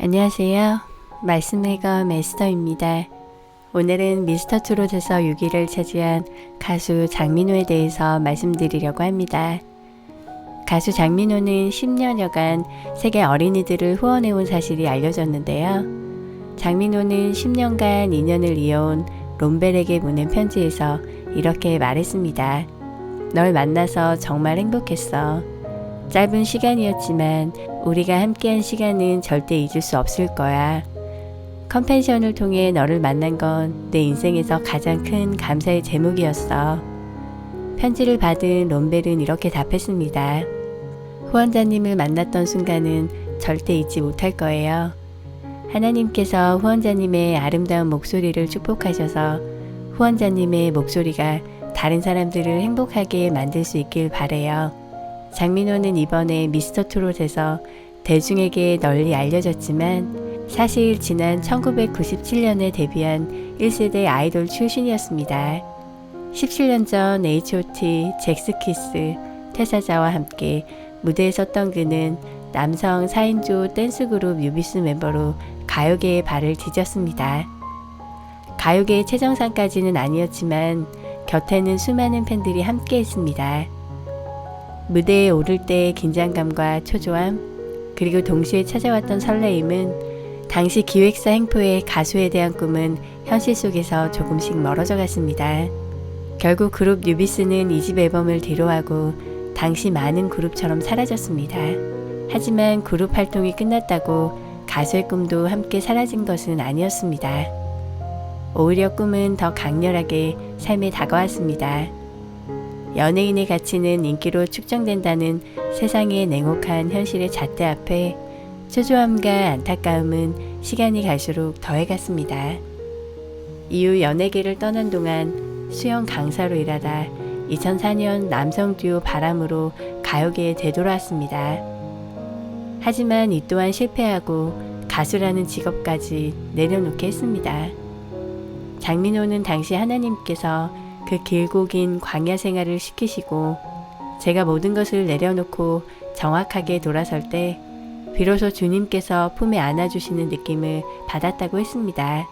안녕하세요. 말씀의 검 에스더입니다. 오늘은 미스터트롯에서 6위를 차지한 가수 장민호에 대해서 말씀드리려고 합니다. 가수 장민호는 10년여간 세계 어린이들을 후원해온 사실이 알려졌는데요. 장민호는 10년간 인연을 이어온 롬벨에게 보낸 편지에서 이렇게 말했습니다. 널 만나서 정말 행복했어. 짧은 시간이었지만 우리가 함께한 시간은 절대 잊을 수 없을 거야. 컨펜션을 통해 너를 만난 건 내 인생에서 가장 큰 감사의 제목이었어. 편지를 받은 롬벨은 이렇게 답했습니다. 후원자님을 만났던 순간은 절대 잊지 못할 거예요. 하나님께서 후원자님의 아름다운 목소리를 축복하셔서 후원자님의 목소리가 다른 사람들을 행복하게 만들 수 있길 바래요. 장민호는 이번에 미스터트롯에서 대중에게 널리 알려졌지만 사실 지난 1997년에 데뷔한 1세대 아이돌 출신이었습니다. 17년 전 H.O.T, 잭스키스, 퇴사자와 함께 무대에 섰던 그는 남성 4인조 댄스그룹 유비스 멤버로 가요계의 발을 디뎠습니다. 가요계의 최정상까지는 아니었지만 곁에는 수많은 팬들이 함께 했습니다. 무대에 오를 때의 긴장감과 초조함, 그리고 동시에 찾아왔던 설레임은 당시 기획사 행포의 가수에 대한 꿈은 현실 속에서 조금씩 멀어져 갔습니다. 결국 그룹 뉴비스는 2집 앨범을 뒤로하고 당시 많은 그룹처럼 사라졌습니다. 하지만 그룹 활동이 끝났다고 가수의 꿈도 함께 사라진 것은 아니었습니다. 오히려 꿈은 더 강렬하게 삶에 다가왔습니다. 연예인의 가치는 인기로 측정된다는 세상의 냉혹한 현실의 잣대 앞에 초조함과 안타까움은 시간이 갈수록 더해갔습니다. 이후 연예계를 떠난 동안 수영 강사로 일하다 2004년 남성 듀오 바람으로 가요계에 되돌아왔습니다. 하지만 이 또한 실패하고 가수라는 직업까지 내려놓게 했습니다. 장민호는 당시 하나님께서 그 길고 긴 광야 생활을 시키시고 제가 모든 것을 내려놓고 정확하게 돌아설 때 비로소 주님께서 품에 안아주시는 느낌을 받았다고 했습니다.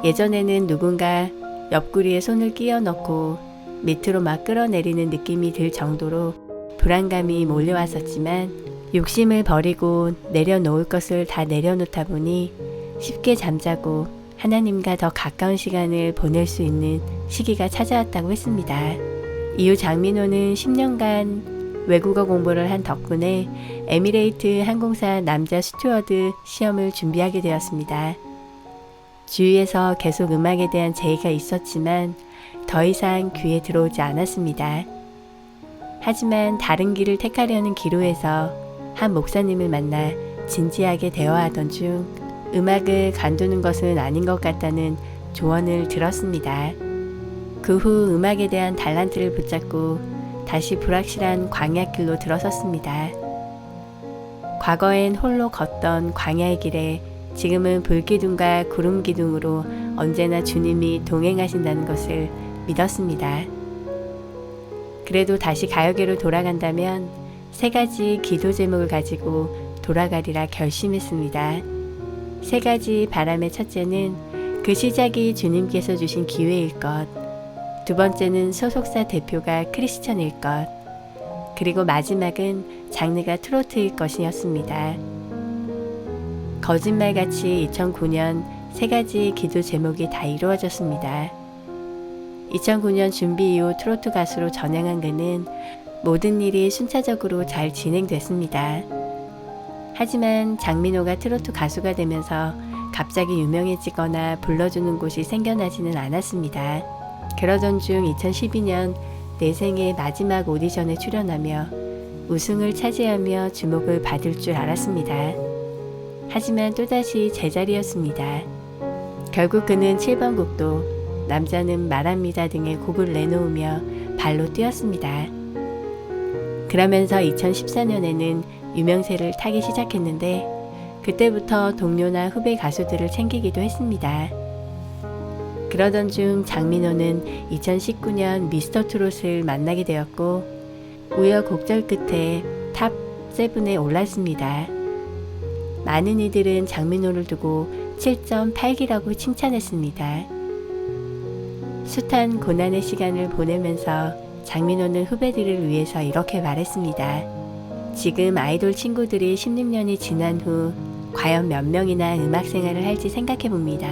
예전에는 누군가 옆구리에 손을 끼워 넣고 밑으로 막 끌어내리는 느낌이 들 정도로 불안감이 몰려왔었지만 욕심을 버리고 내려놓을 것을 다 내려놓다 보니 쉽게 잠자고 하나님과 더 가까운 시간을 보낼 수 있는 시기가 찾아왔다고 했습니다. 이후 장민호는 10년간 외국어 공부를 한 덕분에 에미레이트 항공사 남자 스튜어드 시험을 준비하게 되었습니다. 주위에서 계속 음악에 대한 제의가 있었지만 더 이상 귀에 들어오지 않았습니다. 하지만 다른 길을 택하려는 기로에서 한 목사님을 만나 진지하게 대화하던 중 음악을 관두는 것은 아닌 것 같다는 조언을 들었습니다. 그 후 음악에 대한 달란트를 붙잡고 다시 불확실한 광야길로 들어섰습니다. 과거엔 홀로 걷던 광야의 길에 지금은 불기둥과 구름기둥으로 언제나 주님이 동행하신다는 것을 믿었습니다. 그래도 다시 가요계로 돌아간다면 3가지 기도 제목을 가지고 돌아가리라 결심했습니다. 3가지 바람의 첫째는 그 시작이 주님께서 주신 기회일 것, 2번째는 소속사 대표가 크리스천일 것, 그리고 마지막은 장르가 트로트일 것이었습니다. 거짓말같이 2009년 3가지 기도 제목이 다 이루어졌습니다. 2009년 준비 이후 트로트 가수로 전향한 그는 모든 일이 순차적으로 잘 진행됐습니다. 하지만 장민호가 트로트 가수가 되면서 갑자기 유명해지거나 불러주는 곳이 생겨나지는 않았습니다. 그러던 중 2012년 내 생의 마지막 오디션에 출연하며 우승을 차지하며 주목을 받을 줄 알았습니다. 하지만 또다시 제자리였습니다. 결국 그는 7번 곡도 남자는 말합니다 등의 곡을 내놓으며 발로 뛰었습니다. 그러면서 2014년에는 유명세를 타기 시작했는데 그때부터 동료나 후배 가수들을 챙기기도 했습니다. 그러던 중 장민호는 2019년 미스터트롯을 만나게 되었고 우여곡절 끝에 탑 7에 올랐습니다. 많은 이들은 장민호를 두고 7.8기라고 칭찬했습니다. 숱한 고난의 시간을 보내면서 장민호는 후배들을 위해서 이렇게 말했습니다. 지금 아이돌 친구들이 16년이 지난 후 과연 몇 명이나 음악 생활을 할지 생각해 봅니다.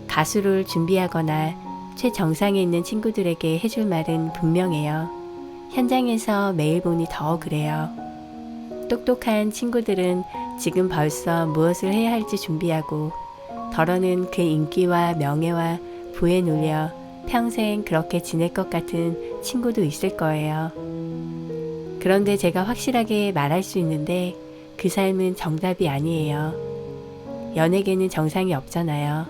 가수를 준비하거나 최정상에 있는 친구들에게 해줄 말은 분명해요. 현장에서 매일 보니 더 그래요. 똑똑한 친구들은 지금 벌써 무엇을 해야 할지 준비하고, 덜어는 그 인기와 명예와 부에 눌려 평생 그렇게 지낼 것 같은 친구도 있을 거예요. 그런데 제가 확실하게 말할 수 있는데 그 삶은 정답이 아니에요. 연예계는 정상이 없잖아요.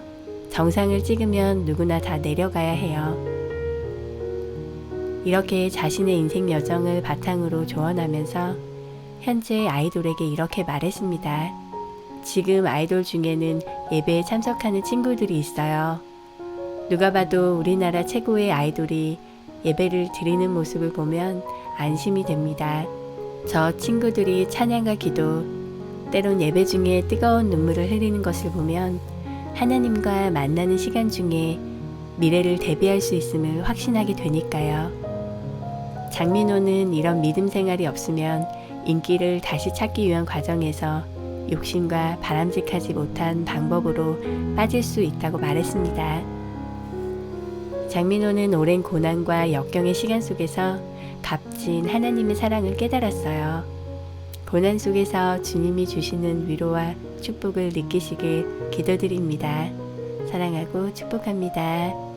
정상을 찍으면 누구나 다 내려가야 해요. 이렇게 자신의 인생 여정을 바탕으로 조언하면서 현재 아이돌에게 이렇게 말했습니다. 지금 아이돌 중에는 예배에 참석하는 친구들이 있어요. 누가 봐도 우리나라 최고의 아이돌이 예배를 드리는 모습을 보면 안심이 됩니다. 저 친구들이 찬양과 기도, 때론 예배 중에 뜨거운 눈물을 흘리는 것을 보면 하나님과 만나는 시간 중에 미래를 대비할 수 있음을 확신하게 되니까요. 장민호는 이런 믿음 생활이 없으면 인기를 다시 찾기 위한 과정에서 욕심과 바람직하지 못한 방법으로 빠질 수 있다고 말했습니다. 장민호는 오랜 고난과 역경의 시간 속에서 값진 하나님의 사랑을 깨달았어요. 고난 속에서 주님이 주시는 위로와 축복을 느끼시길 기도드립니다. 사랑하고 축복합니다.